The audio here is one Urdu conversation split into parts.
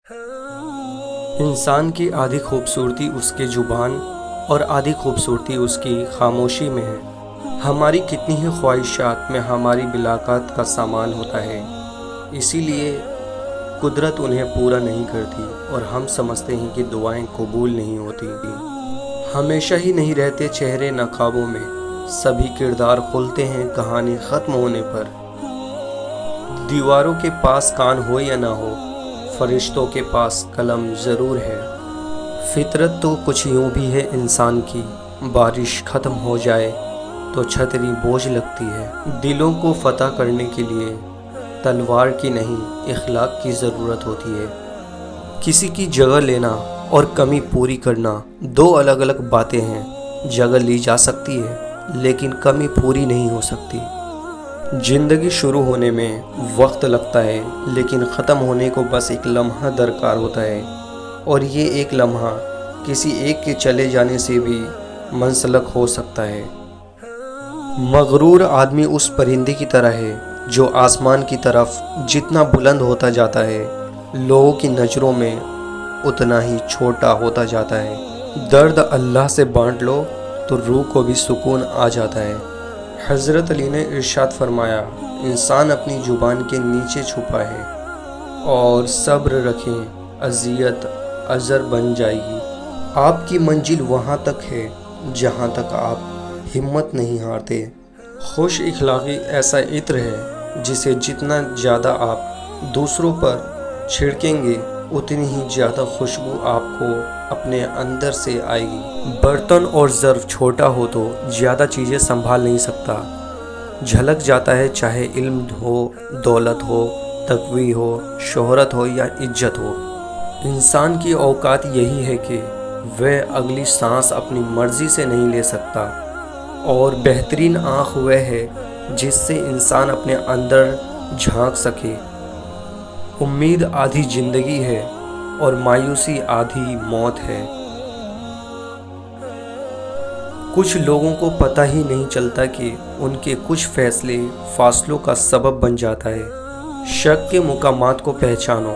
انسان کی آدھی خوبصورتی اس کی زبان اور آدھی خوبصورتی اس کی خاموشی میں ہے۔ ہماری کتنی ہی خواہشات میں ہماری ملاقات کا سامان ہوتا ہے، اسی لیے قدرت انہیں پورا نہیں کرتی اور ہم سمجھتے ہیں کہ دعائیں قبول نہیں ہوتی۔ ہمیشہ ہی نہیں رہتے چہرے نقابوں میں، سبھی کردار کھلتے ہیں کہانی ختم ہونے پر۔ دیواروں کے پاس کان ہو یا نہ ہو، فرشتوں کے پاس قلم ضرور ہے۔ فطرت تو کچھ یوں بھی ہے انسان کی، بارش ختم ہو جائے تو چھتری بوجھ لگتی ہے۔ دلوں کو فتح کرنے کے لیے تلوار کی نہیں اخلاق کی ضرورت ہوتی ہے۔ کسی کی جگہ لینا اور کمی پوری کرنا دو الگ الگ باتیں ہیں۔ جگہ لی جا سکتی ہے لیکن کمی پوری نہیں ہو سکتی۔ زندگی شروع ہونے میں وقت لگتا ہے لیکن ختم ہونے کو بس ایک لمحہ درکار ہوتا ہے، اور یہ ایک لمحہ کسی ایک کے چلے جانے سے بھی منسلک ہو سکتا ہے۔ مغرور آدمی اس پرندے کی طرح ہے جو آسمان کی طرف جتنا بلند ہوتا جاتا ہے، لوگوں کی نظروں میں اتنا ہی چھوٹا ہوتا جاتا ہے۔ درد اللہ سے بانٹ لو تو روح کو بھی سکون آ جاتا ہے۔ حضرت علی نے ارشاد فرمایا، انسان اپنی زبان کے نیچے چھپا ہے، اور صبر رکھیں اذیت اثر بن جائے گی۔ آپ کی منزل وہاں تک ہے جہاں تک آپ ہمت نہیں ہارتے۔ خوش اخلاقی ایسا عطر ہے جسے جتنا زیادہ آپ دوسروں پر چھڑکیں گے اتنی ہی زیادہ خوشبو آپ کو اپنے اندر سے آئے گی۔ برتن اور ظرف چھوٹا ہو تو زیادہ چیزیں سنبھال نہیں سکتا، جھلک جاتا ہے، چاہے علم ہو، دولت ہو، تقوی ہو، شہرت ہو یا عزت ہو۔ انسان کی اوقات یہی ہے کہ وہ اگلی سانس اپنی مرضی سے نہیں لے سکتا، اور بہترین آنکھ وہ ہے جس سے انسان اپنے اندر جھانک سکے۔ امید آدھی زندگی ہے اور مایوسی آدھی موت ہے۔ کچھ لوگوں کو پتہ ہی نہیں چلتا کہ ان کے کچھ فیصلے فاصلوں کا سبب بن جاتا ہے۔ شک کے مقامات کو پہچانو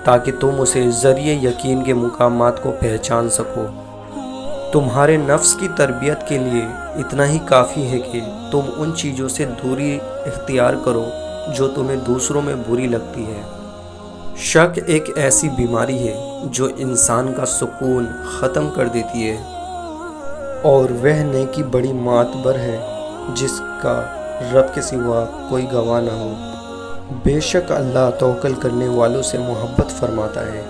تاکہ تم اسے ذریعے یقین کے مقامات کو پہچان سکو۔ تمہارے نفس کی تربیت کے لیے اتنا ہی کافی ہے کہ تم ان چیزوں سے دوری اختیار کرو جو تمہیں دوسروں میں بری لگتی ہے۔ شک ایک ایسی بیماری ہے جو انسان کا سکون ختم کر دیتی ہے، اور وہ نیکی بڑی معتبر ہے جس کا رب کے سوا کوئی گواہ نہ ہو۔ بے شک اللہ توکل کرنے والوں سے محبت فرماتا ہے۔